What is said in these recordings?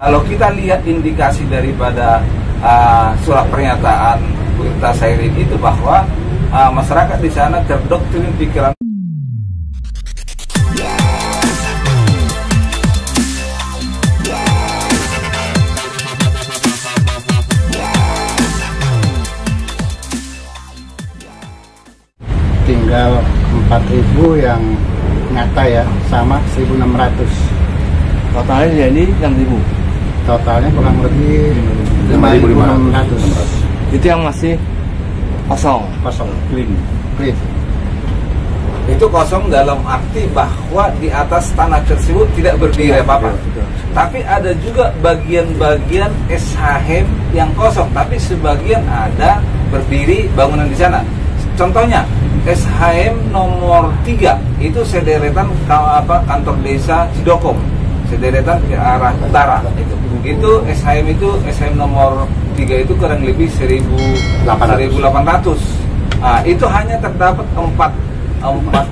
Kalau kita lihat indikasi daripada surat pernyataan Bu Irta Sairin itu bahwa masyarakat di sana terdoktrin pikiran. Tinggal 4.000 yang nyata ya, sama 1.600. Totalnya jadi 6.000. Totalnya kurang lebih 5.500. Itu yang masih kosong. Clean. Itu kosong dalam arti bahwa di atas tanah tersebut tidak berdiri apa-apa. Tapi ada juga bagian-bagian SHM yang kosong, tapi sebagian ada berdiri bangunan di sana. Contohnya SHM nomor 3 itu sederetan kantor desa Cidokom, sederetan ke arah utara. Itu SHM nomor 3 itu kurang lebih 1.800. Itu hanya terdapat 4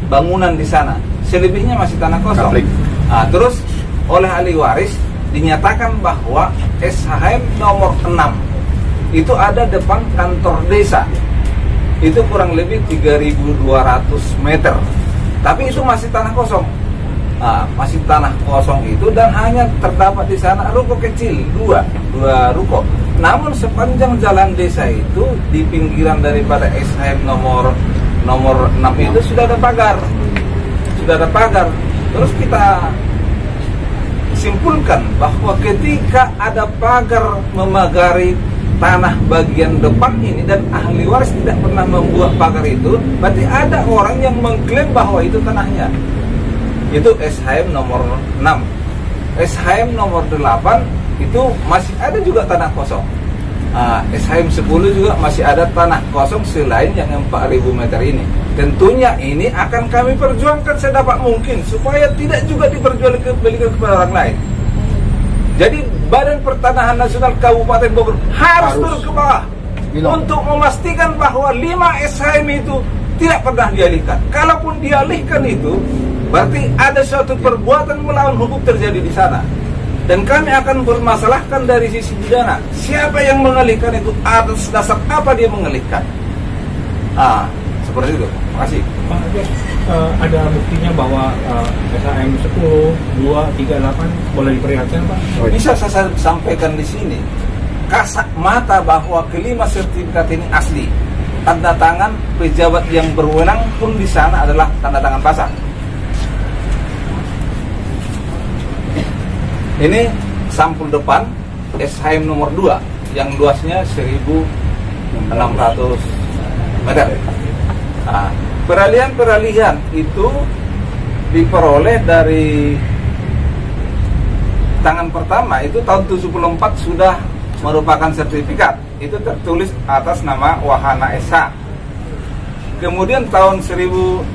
bangunan di sana, selebihnya masih tanah kosong. Terus oleh ahli waris dinyatakan bahwa SHM nomor 6 itu ada depan kantor desa, itu kurang lebih 3.200 meter, tapi itu masih tanah kosong. Masih tanah kosong itu, dan hanya terdapat di sana ruko kecil, dua ruko. Namun sepanjang jalan desa itu di pinggiran daripada SHM nomor 6 itu sudah ada pagar. Terus kita simpulkan bahwa ketika ada pagar memagari tanah bagian depan ini dan ahli waris tidak pernah membuat pagar itu, berarti ada orang yang mengklaim bahwa itu tanahnya. Itu SHM nomor 6. SHM nomor 8 itu masih ada juga tanah kosong. SHM 10 juga masih ada tanah kosong selain yang 4.000 meter ini. Tentunya ini akan kami perjuangkan sedapat mungkin supaya tidak juga diperjualbelikan kepada orang lain. Jadi Badan Pertanahan Nasional Kabupaten Bogor harus turun ke bawah untuk memastikan bahwa 5 SHM itu tidak pernah dialihkan. Kalaupun dialihkan itu, berarti ada suatu perbuatan melawan hukum terjadi di sana. Dan kami akan bermasalahkan dari sisi pidana. Siapa yang mengalihkan itu, atas dasar apa dia mengalihkan? Seperti itu. Terima kasih. Pak, ada buktinya bahwa SHM 10, 2, 3, 8 boleh diperlihatkan, Pak? Bisa saya sampaikan di sini. Kasat mata bahwa kelima sertifikat ini asli. Tanda tangan pejabat yang berwenang pun di sana adalah tanda tangan basah. Ini sampul depan SHM nomor 2 yang luasnya 1.600 meter. Peralihan itu diperoleh dari tangan pertama itu tahun 74 sudah merupakan sertifikat. Itu tertulis atas nama Wahana SH. Kemudian tahun 1983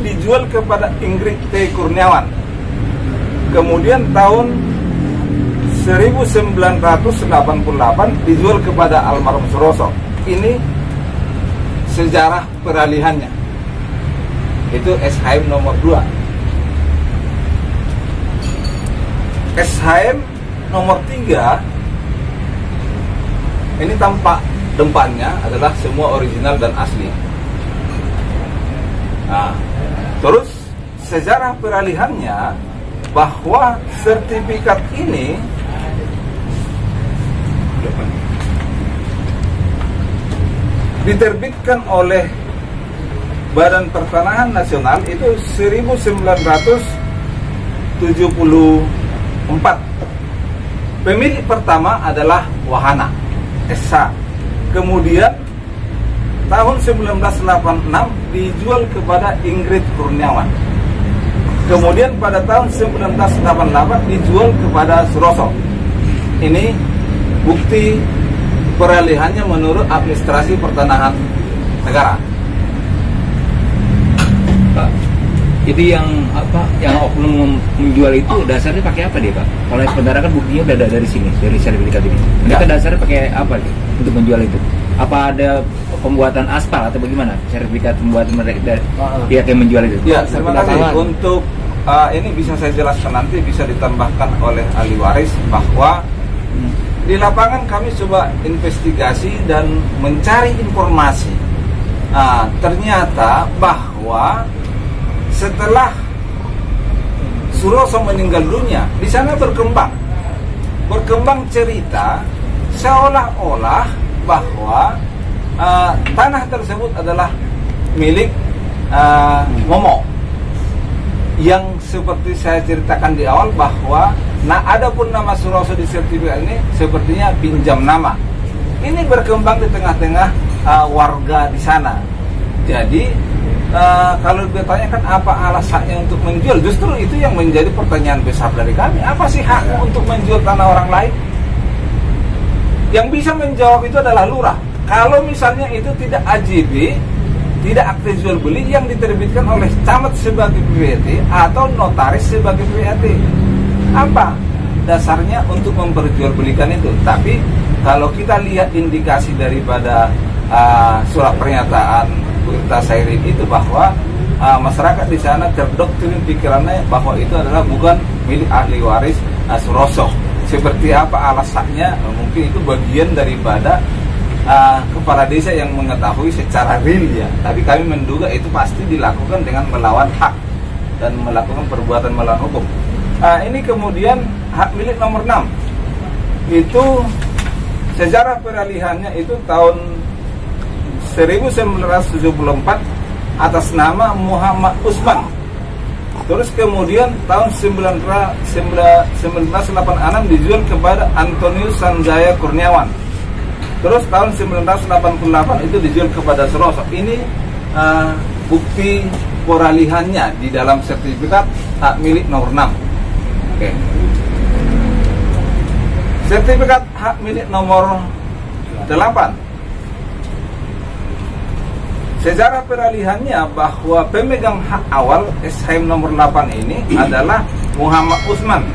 dijual kepada Ingrid T. Kurniawan. Kemudian tahun 1988 dijual kepada almarhum Suroso. Ini sejarah peralihannya. Itu SHM nomor 2. SHM nomor 3 ini tampak depannya adalah semua original dan asli. Terus sejarah peralihannya bahwa sertifikat ini diterbitkan oleh Badan Pertanahan Nasional itu 1974. Pemilik pertama adalah Wahana SH. Kemudian tahun 1986 dijual kepada Ingrid Kurniawan. Kemudian pada tahun 1988 dijual kepada Suroso. Ini bukti peralihannya menurut administrasi pertanahan negara. Pak, itu yang oknum menjual itu dasarnya pakai apa dia, Pak? Kalau sebenarnya kan buktinya udah ada dari sini, dari sertifikat ini. Mereka dasarnya pakai apa dia untuk menjual itu? Apa ada pembuatan aspal atau bagaimana? Sertifikat pembuatan mereka dari pihak yang menjual itu? Ya, terima kasih. Untuk ini bisa saya jelaskan nanti, bisa ditambahkan oleh ahli waris bahwa di lapangan kami coba investigasi dan mencari informasi. Ternyata bahwa setelah Suroso meninggal dunia, di sana berkembang cerita seolah-olah bahwa tanah tersebut adalah milik Momo. Yang seperti saya ceritakan di awal bahwa adapun nama Suroso di sertifikat ini sepertinya pinjam nama. Ini berkembang di tengah-tengah warga di sana. Jadi kalau ditanyakan apa alasannya untuk menjual, justru itu yang menjadi pertanyaan besar dari kami. Apa sih hakmu untuk menjual tanah orang lain? Yang bisa menjawab itu adalah lurah. Kalau misalnya itu tidak AJB, tidak akte jual beli yang diterbitkan oleh camat sebagai PWT atau notaris sebagai PWT. Apa dasarnya untuk memperjualbelikan itu? Tapi kalau kita lihat indikasi daripada surat pernyataan Bu Irta Sairin itu bahwa masyarakat di sana terdoktrin pikirannya bahwa itu adalah bukan milik ahli waris Suroso. Seperti apa alasannya? Mungkin itu bagian daripada kepala desa yang mengetahui secara real ya. Tapi kami menduga itu pasti dilakukan dengan melawan hak dan melakukan perbuatan melawan hukum. Ini kemudian hak milik nomor 6. Itu sejarah peralihannya itu tahun 1974 atas nama Muhammad Usman. Terus kemudian tahun 1986 dijual kepada Antonius Sanjaya Kurniawan. Terus tahun 1988 itu dijual kepada Suroso. Ini bukti peralihannya di dalam sertifikat hak milik nomor 6. Oke. Sertifikat hak milik nomor 8. Sejarah peralihannya bahwa pemegang hak awal SHM nomor 8 ini adalah Muhammad Usman.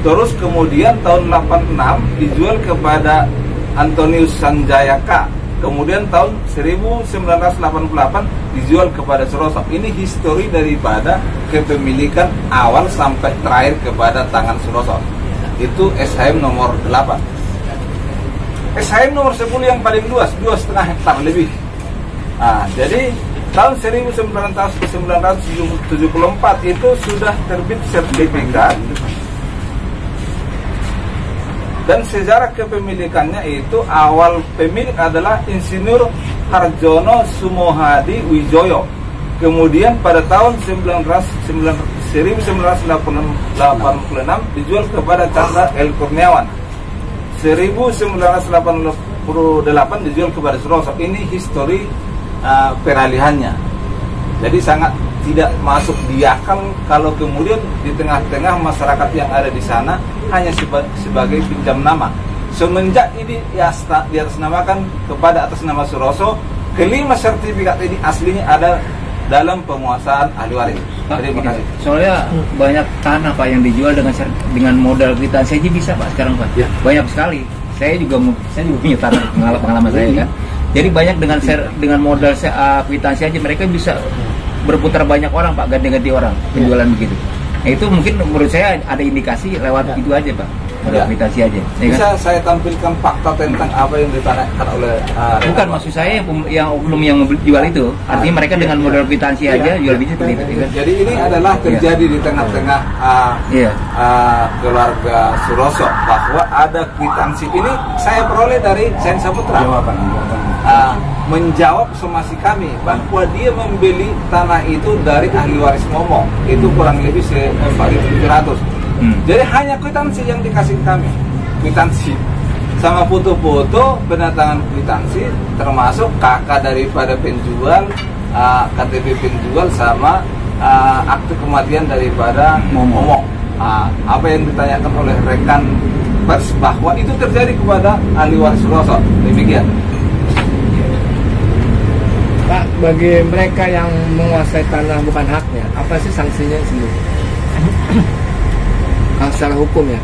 Terus kemudian tahun 86 dijual kepada Antonius Sanjaya K. Kemudian tahun 1988 dijual kepada Suroso. Ini histori daripada kepemilikan awal sampai terakhir kepada tangan Suroso. Itu SHM nomor 8. SHM nomor 10 yang paling luas, 2,5 hektar lebih. Jadi tahun 1974 itu sudah terbit sertifikat. Dan sejarah kepemilikannya itu awal pemilik adalah Insinyur Harjono Sumohadi Wijoyo. Kemudian pada tahun 1986 dijual kepada Chandra L. Kurniawan. 1988 dijual kepada Suroso. Ini histori peralihannya. Jadi sangat tidak masuk di akal kalau kemudian di tengah-tengah masyarakat yang ada di sana hanya sebagai pinjam nama. Semenjak ini diatasnamakan kepada atas nama Suroso, kelima sertifikat ini aslinya ada dalam penguasaan ahli waris. Terima kasih. Soalnya banyak tanah Pak yang dijual dengan modal kwitansi aja bisa Pak sekarang Pak. Ya. Banyak sekali. Saya juga punya tanah pengalaman saya kan. Jadi banyak dengan modal kwitansi aja mereka bisa berputar banyak orang Pak, ganti-ganti orang penjualan begitu. Nah, itu mungkin menurut saya ada indikasi lewat itu aja Pak, modal kwitansi aja. Bisa kan? Saya tampilkan fakta tentang apa yang ditanyakan oleh bukan maksud saya yang oknum yang jual itu, artinya mereka dengan modal kwitansi aja jual biji seperti itu. Kan? Jadi ini adalah terjadi di tengah-tengah keluarga Suroso bahwa ada kwitansi. Ini saya peroleh dari Sen Saputra. Menjawab somasi kami bahwa dia membeli tanah itu dari ahli waris Momo itu kurang lebih 4.700. Jadi hanya kwitansi yang dikasih kami, kwitansi sama foto-foto penatangan kwitansi termasuk kakak daripada penjual, KTP penjual sama akte kematian daripada Momo. Apa yang ditanyakan oleh rekan pers bahwa itu terjadi kepada ahli waris Suroso. Demikian. Pak, bagi mereka yang menguasai tanah bukan haknya, apa sih sanksinya sendiri? Secara hukum ya?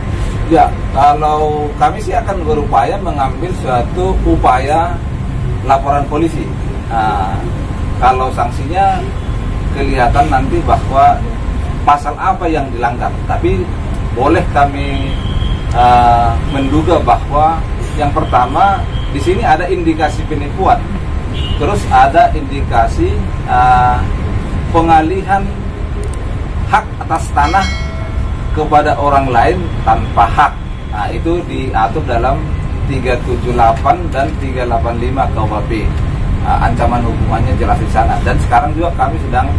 Ya, kalau kami sih akan berupaya mengambil suatu upaya laporan polisi. Kalau sanksinya kelihatan nanti bahwa pasal apa yang dilanggar, tapi boleh kami menduga bahwa yang pertama di sini ada indikasi penipuan, terus ada indikasi pengalihan hak atas tanah kepada orang lain tanpa hak. Nah, itu diatur dalam 378 dan 385 KUHP. Ancaman hukumannya jelas di sana. Dan sekarang juga kami sedang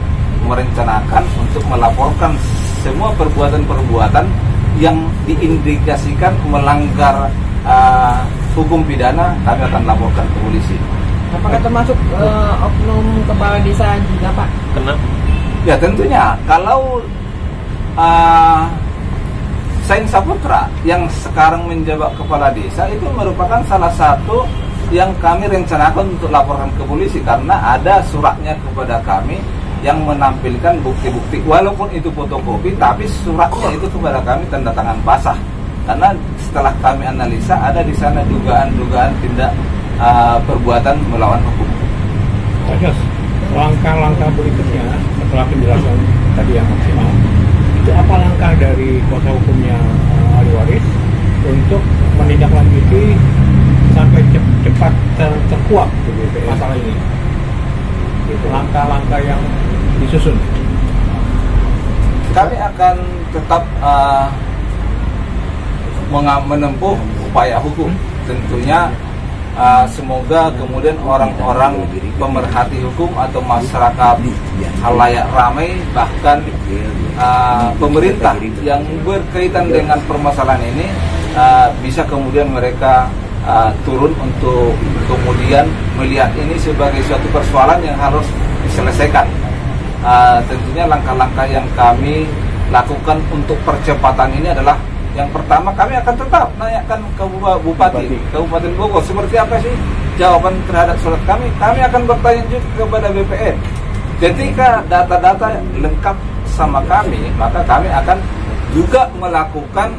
merencanakan untuk melaporkan semua perbuatan-perbuatan yang diindikasikan melanggar hukum pidana, kami akan laporkan ke polisi. Apakah termasuk oknum kepala desa juga, Pak? Kenapa? Ya tentunya, kalau Sain Saputra yang sekarang menjabat kepala desa itu merupakan salah satu yang kami rencanakan untuk laporkan ke polisi, karena ada suratnya kepada kami yang menampilkan bukti-bukti, walaupun itu fotokopi, tapi suratnya itu kepada kami tanda tangan basah. Karena setelah kami analisa ada di sana dugaan-dugaan tindak perbuatan melawan hukum. Pak Jos, langkah-langkah berikutnya setelah penjelasan tadi yang maksimal, itu apa langkah dari kuasa hukumnya ahli waris untuk menindaklanjuti sampai cepat terkuak masalah ini? Itu langkah-langkah yang disusun. Kami akan tetap menempuh upaya hukum. Tentunya semoga kemudian orang-orang pemerhati hukum atau masyarakat halayak ramai, bahkan pemerintah yang berkaitan dengan permasalahan ini bisa kemudian mereka turun untuk kemudian melihat ini sebagai suatu persoalan yang harus diselesaikan. Tentunya langkah-langkah yang kami lakukan untuk percepatan ini adalah, yang pertama kami akan tetap nanyakan ke Bupati Kabupaten Bogor seperti apa sih jawaban terhadap surat kami. Kami akan bertanya juga kepada BPN. Ketika data-data lengkap sama kami, maka kami akan juga melakukan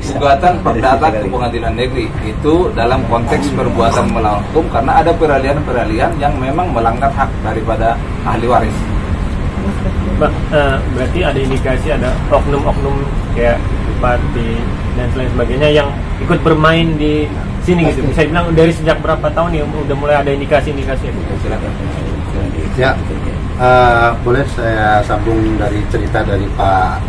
gugatan perdata ke pengadilan negeri. Itu dalam konteks perbuatan melawan hukum, karena ada peralihan-peralihan yang memang melanggar hak daripada ahli waris. Berarti ada indikasi ada oknum-oknum kayak bupati dan lain sebagainya yang ikut bermain di sini gitu. Bisa bilang dari sejak berapa tahun ya udah mulai ada indikasi-indikasi itu? Ya, boleh saya sambung dari cerita dari Pak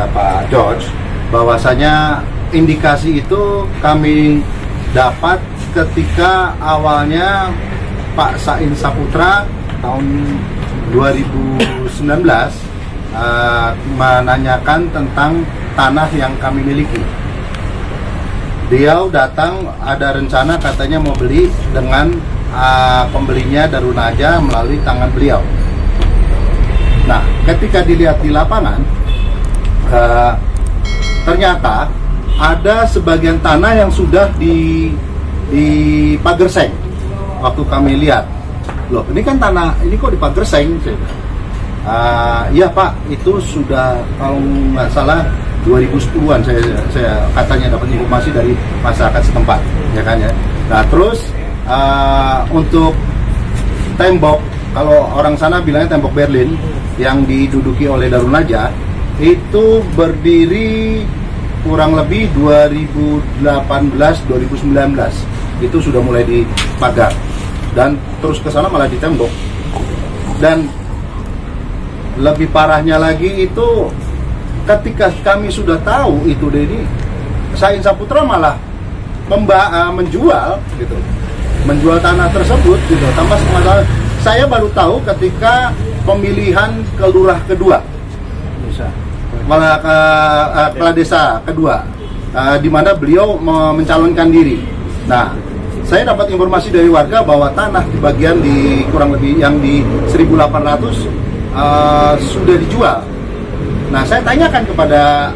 Pak George, bahwasanya indikasi itu kami dapat ketika awalnya Pak Sain Saputra tahun 2019 menanyakan tentang tanah yang kami miliki. Beliau datang, ada rencana katanya mau beli dengan pembelinya Darunaja melalui tangan beliau. Nah, ketika dilihat di lapangan, ternyata ada sebagian tanah yang sudah di Pagerseng. Waktu kami lihat, loh ini kan tanah, ini kok di Pagerseng? Iya Pak, itu sudah kalau nggak salah 2010-an saya katanya dapat informasi dari masyarakat setempat, ya kan ya. Nah terus untuk tembok, kalau orang sana bilangnya tembok Berlin yang diduduki oleh Darunaja, itu berdiri kurang lebih 2018-2019 itu sudah mulai dipagar dan terus ke sana malah ditembok. Dan lebih parahnya lagi itu ketika kami sudah tahu itu Dedi, Sain Saputra malah menjual gitu, menjual tanah tersebut gitu. Tambah masalah, saya baru tahu ketika pemilihan ke lurah kedua, malah kepala desa kedua, di mana beliau mencalonkan diri. Nah, saya dapat informasi dari warga bahwa tanah di bagian di kurang lebih yang di 1.800 sudah dijual. Nah, saya tanyakan kepada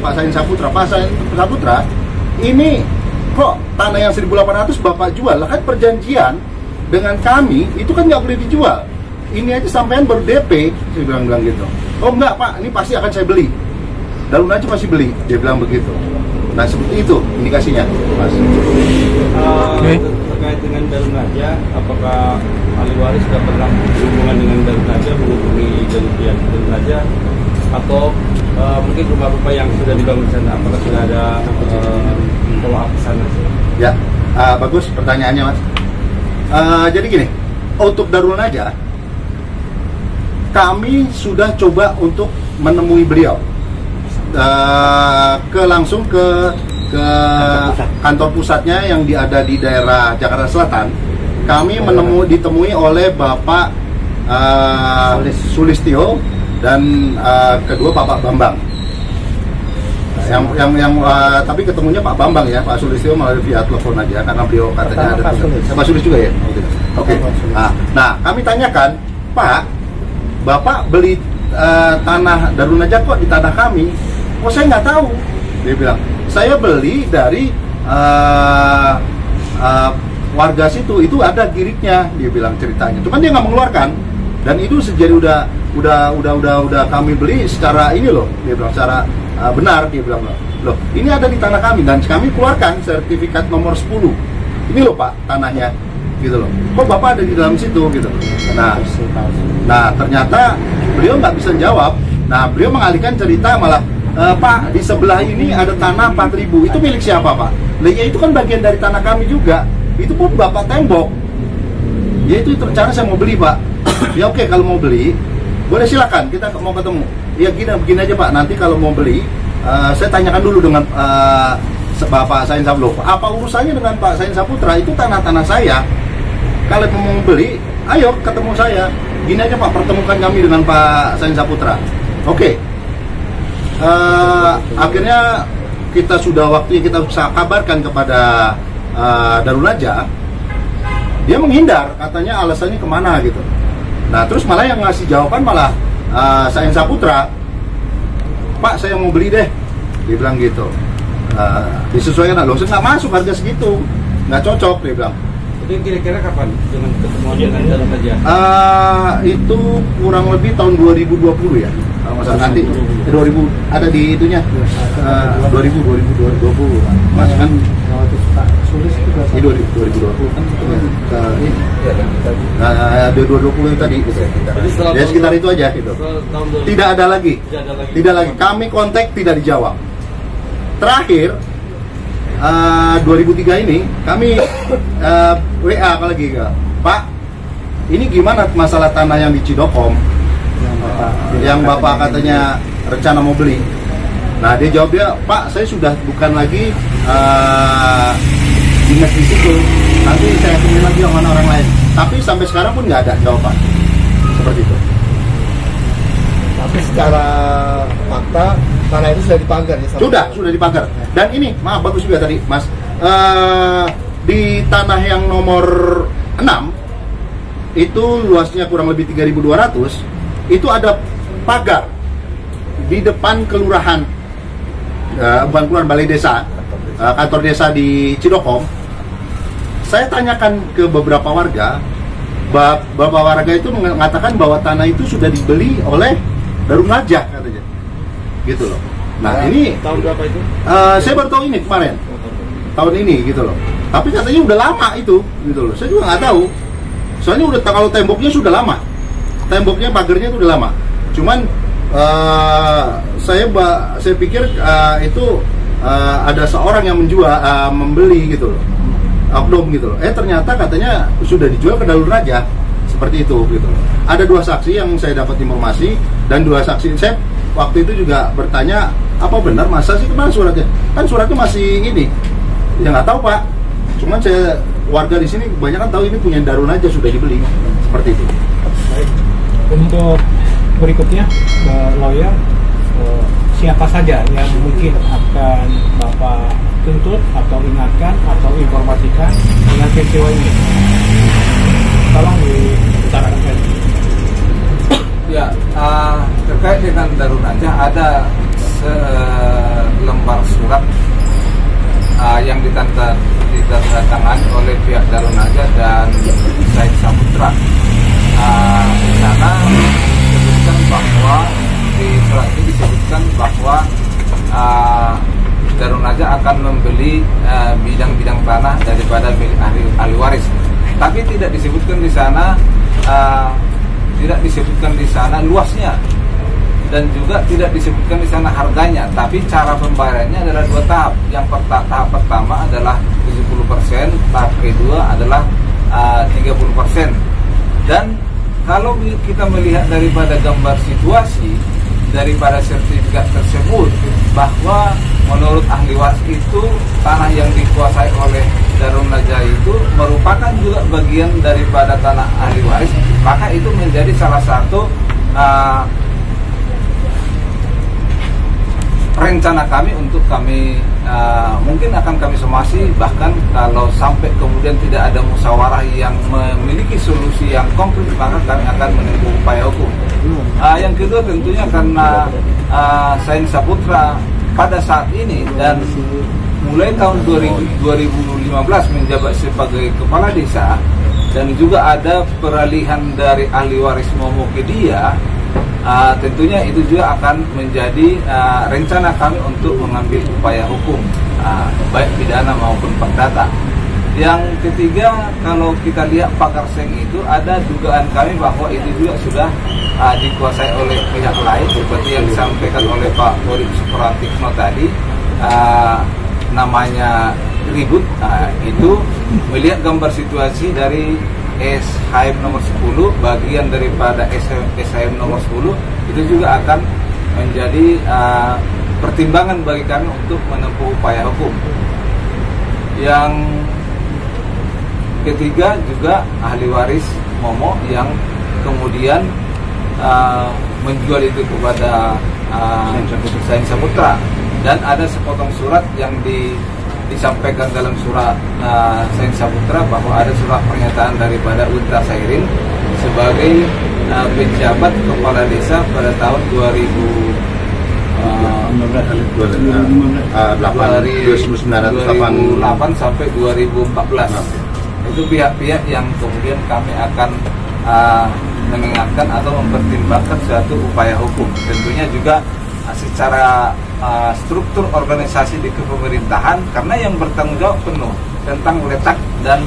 Pak Sain Saputra, Pak Sain Saputra, ini kok tanah yang 1.800 Bapak jual? Lah kan perjanjian dengan kami itu kan nggak boleh dijual. Ini aja sampean baru DP, saya bilang gitu. Oh enggak Pak, ini pasti akan saya beli. Darunaja pasti beli, dia bilang begitu. Nah seperti itu indikasinya, Mas. terkait dengan Darun Naja, apakah ahli waris sudah pernah berhubungan dengan Darun Naja, menghubungi pihak Darun Naja, atau mungkin rumah-rumah yang sudah dibangun di sana, apakah sudah ada follow up ke sana? Ya, bagus pertanyaannya Mas. Jadi gini, untuk Darun Naja, kami sudah coba untuk menemui beliau, langsung ke kantor pusatnya yang ada di daerah Jakarta Selatan. Kami ditemui oleh Bapak Sulistyo dan kedua Bapak Bambang. Tapi ketemunya Pak Bambang ya, Pak Sulistyo melalui via telepon aja karena beliau katanya ada Pak Sulis juga ya. Oke. Nah, kami tanyakan, Pak, Bapak beli tanah Darun Naja kok di tanah kami? Oh, saya nggak tahu. Dia bilang, saya beli dari warga situ, itu ada giriknya, dia bilang ceritanya. Cuman dia nggak mengeluarkan, dan itu sejadi udah kami beli secara ini loh, dia bilang secara benar, dia bilang loh ini ada di tanah kami dan kami keluarkan sertifikat nomor 10. Ini loh Pak tanahnya, gitu loh. Kok Bapak ada di dalam situ gitu. Nah ternyata beliau nggak bisa jawab. Nah beliau mengalihkan cerita malah, Pak, di sebelah ini ada tanah 4.000. Itu milik siapa, Pak? Nah, ya itu kan bagian dari tanah kami juga. Itu pun Bapak tembok. Ya itu rencana saya mau beli, Pak. Ya oke, kalau mau beli, boleh silakan, kita mau ketemu. Ya begini aja, Pak. Nanti kalau mau beli, saya tanyakan dulu dengan Bapak Sain Sablo. Apa urusannya dengan Pak Sain Saputra? Itu tanah-tanah saya. Kalau mau beli, ayo ketemu saya. Gini aja, Pak, pertemukan kami dengan Pak Sain Saputra. Oke. Akhirnya kita sudah waktunya kita kabarkan kepada Darun Naja. Dia menghindar, katanya alasannya kemana gitu. Nah terus malah yang ngasih jawaban malah Sain Saputra. Pak, saya mau beli deh, dia bilang gitu. Disesuaikan, loh saya nggak masuk harga segitu, nggak cocok, dia bilang. Jadi kira-kira kapan dengan ketemuan dengan Darun Naja? Itu kurang lebih tahun 2020 ya. Kalau masalah nanti 2000 ada di itunya 2020 Mas kan Sulis itu 2020 kan ini 2020 itu tadi ya sekitar itu aja gitu. Tidak ada lagi kami kontak tidak dijawab. Terakhir 2003 ini kami WA lagi, Pak, ini gimana masalah tanah yang di Cidokom yang Bapak katanya rencana mau beli. Nah dia jawab, dia, Pak, saya sudah bukan lagi dinas di situ, nanti saya temuin lagi sama orang lain. Tapi sampai sekarang pun nggak ada jawaban seperti itu. Tapi secara fakta tanah itu sudah dipagar ya? Sudah dipagar. Dan ini, maaf, bagus juga tadi Mas, di tanah yang nomor 6 itu luasnya kurang lebih 3.200, itu ada pagar di depan kelurahan, bukan kelurahan, balai desa, kantor desa di Cidokom. Saya tanyakan ke beberapa warga, beberapa warga itu mengatakan bahwa tanah itu sudah dibeli oleh Darun Naja katanya, gitu loh. Nah ini tahun berapa itu? Saya baru tahu ini kemarin, tahun ini gitu loh. Tapi katanya udah lama itu, gitu loh. Saya juga nggak tahu. Soalnya udah, kalau temboknya sudah lama, temboknya pagarnya itu udah lama. Cuman saya pikir itu ada seorang yang membeli gitu loh, oknum gitu loh. Ternyata katanya sudah dijual ke Darun Naja, seperti itu gitu loh. Ada 2 saksi yang saya dapat informasi, dan 2 saksi saya waktu itu juga bertanya, apa benar, masa sih kemana suratnya? Kan suratnya masih ini. Ya nggak tahu, Pak. Cuman saya, warga di sini kebanyakan tahu ini punya Darun Naja, sudah dibeli, seperti itu. Baik. Untuk berikutnya, lawyer, siapa saja yang mungkin akan Bapak tuntut atau ingatkan atau informasikan dengan peristiwa ini? Tolong diutarakan saja. Ya, terkait dengan Darun Naja ada selembar surat yang ditandatangani oleh pihak Darun Naja dan Sain Saputra. Di sana disebutkan bahwa di surat ini disebutkan bahwa Darun Naja akan akan membeli bidang-bidang tanah daripada milik ahli waris. Tapi tidak disebutkan di sana luasnya, dan juga tidak disebutkan di sana harganya. Tapi cara pembayarannya adalah 2 tahap. Yang tahap pertama adalah 70%, tahap kedua adalah 30%. Dan kalau kita melihat daripada gambar situasi daripada sertifikat tersebut, bahwa menurut ahli waris itu tanah yang dikuasai oleh Darun Najah itu merupakan juga bagian daripada tanah ahli waris, maka itu menjadi salah satu rencana kami untuk kami mungkin akan kami somasi. Bahkan kalau sampai kemudian tidak ada musyawarah yang memiliki solusi yang konkret, maka kami akan menempuh upaya hukum. Yang kedua tentunya karena Sain Saputra pada saat ini dan mulai tahun 2015 menjabat sebagai kepala desa, dan juga ada peralihan dari ahli waris Momo ke dia, tentunya itu juga akan menjadi rencana kami untuk mengambil upaya hukum, baik pidana maupun perdata. Yang ketiga, kalau kita lihat pagar seng itu, ada dugaan kami bahwa itu juga sudah dikuasai oleh pihak lain, seperti yang disampaikan oleh Pak Boris Supratikno tadi, namanya ribut. Itu melihat gambar situasi dari SHM nomor 10, bagian daripada SHM nomor 10, itu juga akan menjadi pertimbangan bagi kami untuk menempuh upaya hukum. Yang ketiga juga ahli waris Momo yang kemudian menjual itu kepada Sain Saputra, dan ada sepotong surat yang disampaikan dalam surat Sain Saputra bahwa ada surat pernyataan daripada Unta Sairin sebagai penjabat kepala desa pada tahun 2008 sampai 2014. Itu pihak-pihak yang kemudian kami akan mengingatkan atau mempertimbangkan suatu upaya hukum. Tentunya juga secara struktur organisasi di kepemerintahan, karena yang bertanggung jawab penuh tentang letak dan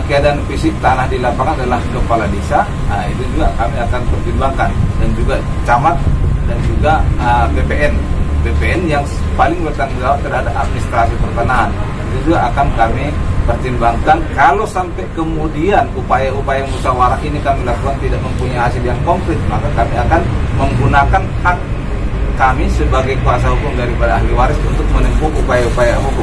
keadaan fisik tanah di lapangan adalah kepala desa. Itu juga kami akan pertimbangkan, dan juga camat dan juga BPN yang paling bertanggung jawab terhadap administrasi pertanahan. Itu juga akan kami pertimbangkan. Kalau sampai kemudian upaya-upaya musyawarah ini kami lakukan tidak mempunyai hasil yang konkret, maka kami akan menggunakan hak kami sebagai kuasa hukum daripada ahli waris untuk menempuh upaya-upaya hukum.